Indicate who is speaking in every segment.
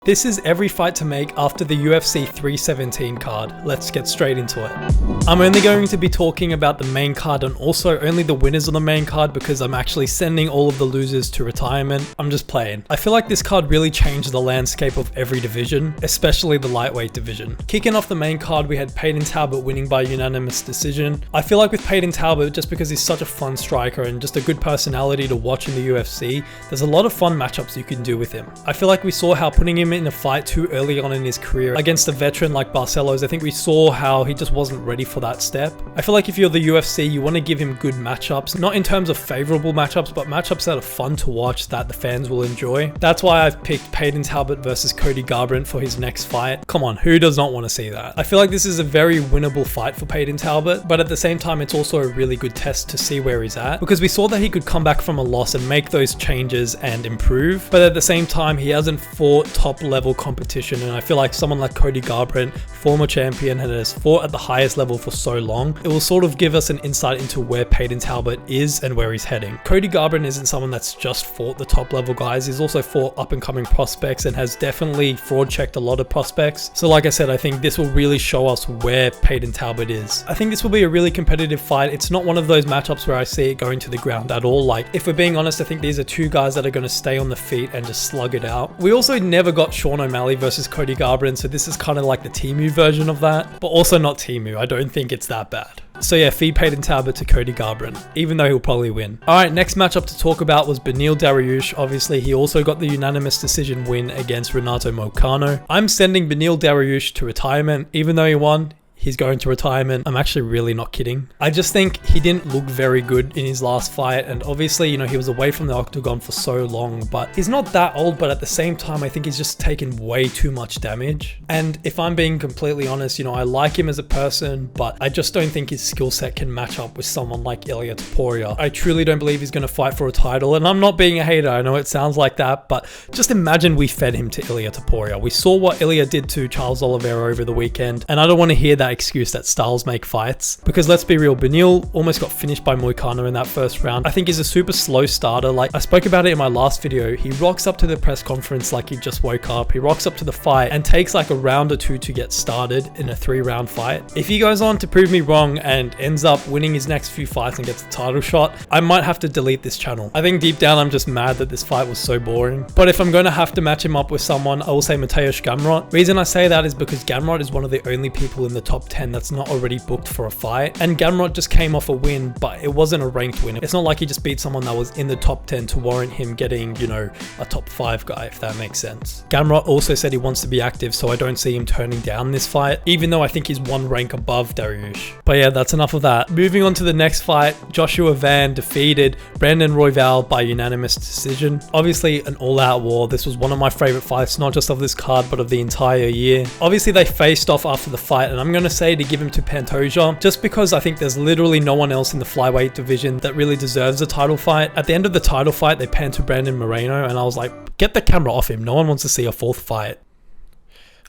Speaker 1: This is every fight to make after the UFC 317 card. Let's get straight into it. I'm only going to be talking about the main card and also only the winners of the main card because I'm actually sending all of the losers to retirement. I'm just playing. I feel like this card really changed the landscape of every division, especially the lightweight division. Kicking off the main card, we had Peyton Talbott winning by unanimous decision. I feel like with Peyton Talbott, just because he's such a fun striker and just a good personality to watch in the UFC, there's a lot of fun matchups you can do with him. I feel like we saw how putting him in a fight too early on in his career against a veteran like Barcelos, I think we saw how he just wasn't ready for that step. I feel like if you're the UFC, you want to give him good matchups, not in terms of favorable matchups, but matchups that are fun to watch that the fans will enjoy. That's why I've picked Peyton Talbott versus Cody Garbrandt for his next fight. Come on, who does not want to see that? I feel like this is a very winnable fight for Peyton Talbott, but at the same time, it's also a really good test to see where he's at, because we saw that he could come back from a loss and make those changes and improve, but at the same time, he hasn't fought top level competition, and I feel like someone like Cody Garbrandt, former champion, and has fought at the highest level for so long, it will sort of give us an insight into where Peyton Talbott is and where he's heading. Cody Garbrandt isn't someone that's just fought the top level guys, he's also fought up and coming prospects and has definitely fraud checked a lot of prospects. So like I said, I think this will really show us where Peyton Talbott is. I think this will be a really competitive fight. It's not one of those matchups where I see it going to the ground at all. Like, if we're being honest, I think these are two guys that are going to stay on the feet and just slug it out. We also never got Sean O'Malley versus Cody Garbrandt, so this is kind of like the Temu version of that, but also not Temu. I don't think it's that bad. So yeah, feed Peyton Talbott to Cody Garbrandt, even though he'll probably win. Alright, next matchup to talk about was Beneil Dariush. Obviously, he also got the unanimous decision win against Renato Moicano. I'm sending Beneil Dariush to retirement, even though he won. He's going to retirement. I'm actually really not kidding. I just think he didn't look very good in his last fight. And obviously, you know, he was away from the octagon for so long, but he's not that old. But at the same time, I think he's just taken way too much damage. And if I'm being completely honest, you know, I like him as a person, but I just don't think his skill set can match up with someone like Topuria. I truly don't believe he's going to fight for a title. And I'm not being a hater. I know it sounds like that, but just imagine we fed him to Topuria. We saw what Ilya did to Charles Oliveira over the weekend. And I don't want to hear that excuse that styles make fights, because let's be real, Beneil almost got finished by Moicano in that first round. I think he's a super slow starter. Like I spoke about it in my last video, he rocks up to the press conference like he just woke up, he rocks up to the fight and takes like a round or two to get started in a 3-round fight. If he goes on to prove me wrong and ends up winning his next few fights and gets the title shot, I might have to delete this channel. I think deep down I'm just mad that this fight was so boring. But if I'm going to have to match him up with someone, I will say Mateusz Gamrot. Reason I say that is because Gamrot is one of the only people in the top 10 that's not already booked for a fight, and Gamrot just came off a win, but it wasn't a ranked win. It's not like he just beat someone that was in the top 10 to warrant him getting, you know, a top 5 guy, if that makes sense. Gamrot also said he wants to be active, so I don't see him turning down this fight, even though I think he's one rank above Dariush. But yeah, that's enough of that. Moving on to the next fight, Joshua Van defeated Brandon Royval by unanimous decision. Obviously an all-out war. This was one of my favorite fights, not just of this card, but of the entire year. Obviously they faced off after the fight, and I'm going to say to give him to Pantoja, just because I think there's literally no one else in the flyweight division that really deserves a title fight. At the end of the title fight, they panned to Brandon Moreno, and I was like, get the camera off him. No one wants to see a fourth fight.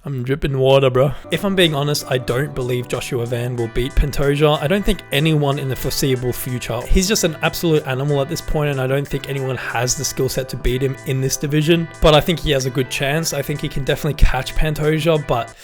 Speaker 1: I'm dripping water, bro. If I'm being honest, I don't believe Joshua Van will beat Pantoja. I don't think anyone in the foreseeable future. He's just an absolute animal at this point, and I don't think anyone has the skill set to beat him in this division. But I think he has a good chance. I think he can definitely catch Pantoja, but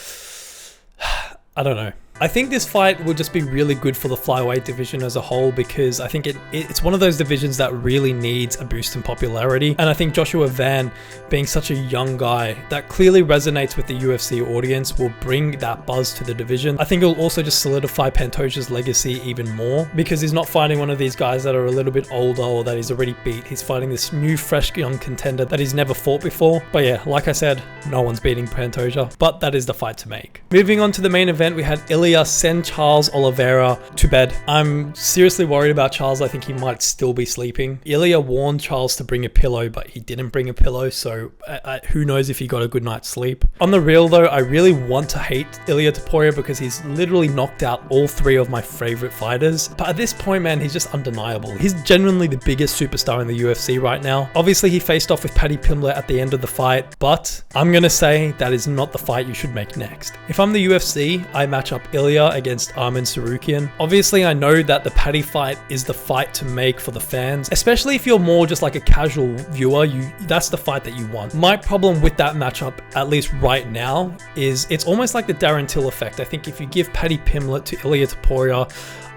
Speaker 1: I don't know. I think this fight will just be really good for the flyweight division as a whole, because I think it's one of those divisions that really needs a boost in popularity. And I think Joshua Van, being such a young guy that clearly resonates with the UFC audience, will bring that buzz to the division. I think it'll also just solidify Pantoja's legacy even more, because he's not fighting one of these guys that are a little bit older or that he's already beat. He's fighting this new, fresh, young contender that he's never fought before. But yeah, like I said, no one's beating Pantoja, but that is the fight to make. Moving on to the main event, we had Ilya send Charles Oliveira to bed. I'm seriously worried about Charles. I think he might still be sleeping. Ilya warned Charles to bring a pillow, but he didn't bring a pillow, so who knows if he got a good night's sleep. On the real though, I really want to hate Ilia Topuria because he's literally knocked out all 3 of my favorite fighters. But at this point, man, he's just undeniable. He's genuinely the biggest superstar in the UFC right now. Obviously, he faced off with Paddy Pimblett at the end of the fight, but I'm gonna say that is not the fight you should make next. If I'm the UFC, I match up Ilia against Arman Tsarukyan. Obviously, I know that the Paddy fight is the fight to make for the fans, especially if you're more just like a casual viewer. That's the fight that you want. My problem with that matchup, at least right now, is it's almost like the Darren Till effect. I think if you give Paddy Pimblett to Ilia Topuria,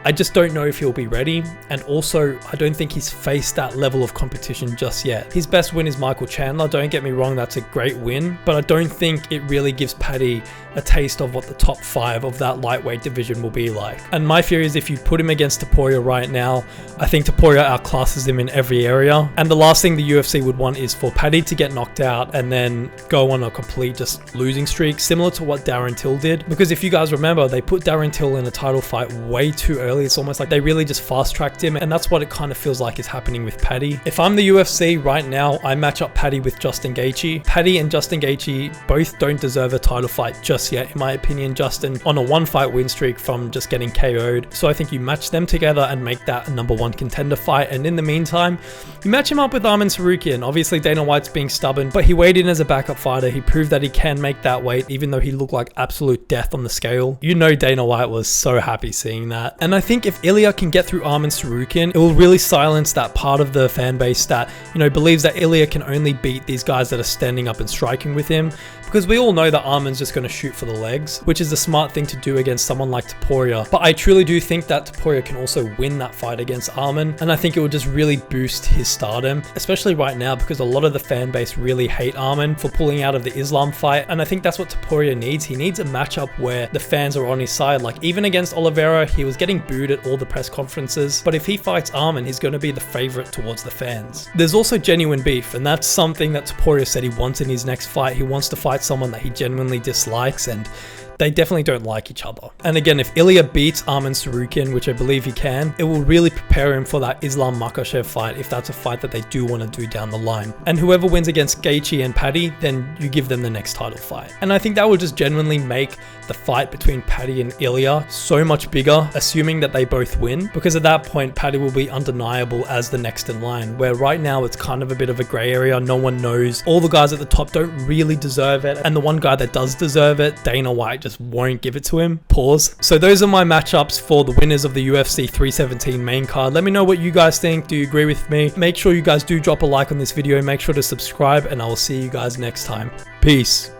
Speaker 1: I just don't know if he'll be ready, and also I don't think he's faced that level of competition just yet. His best win is Michael Chandler, don't get me wrong, that's a great win, but I don't think it really gives Paddy a taste of what the top 5 of that lightweight division will be like. And my fear is if you put him against Topuria right now, I think Topuria outclasses him in every area, and the last thing the UFC would want is for Paddy to get knocked out and then go on a complete just losing streak, similar to what Darren Till did, because if you guys remember, they put Darren Till in a title fight way too early. It's almost like they really just fast-tracked him, and that's what it kind of feels like is happening with Paddy. If I'm the UFC right now, I match up Paddy with Justin Gaethje. Paddy and Justin Gaethje both don't deserve a title fight just yet, in my opinion. Justin on a 1-fight win streak from just getting KO'd, so I think you match them together and make that a #1 contender fight, and in the meantime, you match him up with Arman Tsarukyan. Obviously, Dana White's being stubborn, but he weighed in as a backup fighter. He proved that he can make that weight, even though he looked like absolute death on the scale. You know Dana White was so happy seeing that. And I think if Ilia can get through Arman Tsarukyan, it will really silence that part of the fan base that, you know, believes that Ilia can only beat these guys that are standing up and striking with him. Because we all know that Arman's just going to shoot for the legs, which is the smart thing to do against someone like Topuria. But I truly do think that Topuria can also win that fight against Arman, and I think it would just really boost his stardom, especially right now because a lot of the fan base really hate Arman for pulling out of the Islam fight, and I think that's what Topuria needs. He needs a matchup where the fans are on his side. Like even against Oliveira, he was getting booed at all the press conferences, but if he fights Arman, he's going to be the favorite towards the fans. There's also genuine beef, and that's something that Topuria said he wants in his next fight. He wants to fight someone that he genuinely dislikes, and they definitely don't like each other. And again, if Ilia beats Arman Tsarukyan, which I believe he can, it will really prepare him for that Islam Makhachev fight if that's a fight that they do want to do down the line. And whoever wins against Gaethje and Paddy, then you give them the next title fight. And I think that will just genuinely make the fight between Paddy and Ilia so much bigger, assuming that they both win, because at that point Paddy will be undeniable as the next in line, where right now it's kind of a bit of a grey area. No one knows. All the guys at the top don't really deserve it, and the one guy that does deserve it, Dana White, just won't give it to him. Pause. So those are my matchups for the winners of the UFC 317 main card. Let me know what you guys think. Do you agree with me? Make sure you guys do drop a like on this video. Make sure to subscribe, and I will see you guys next time. Peace.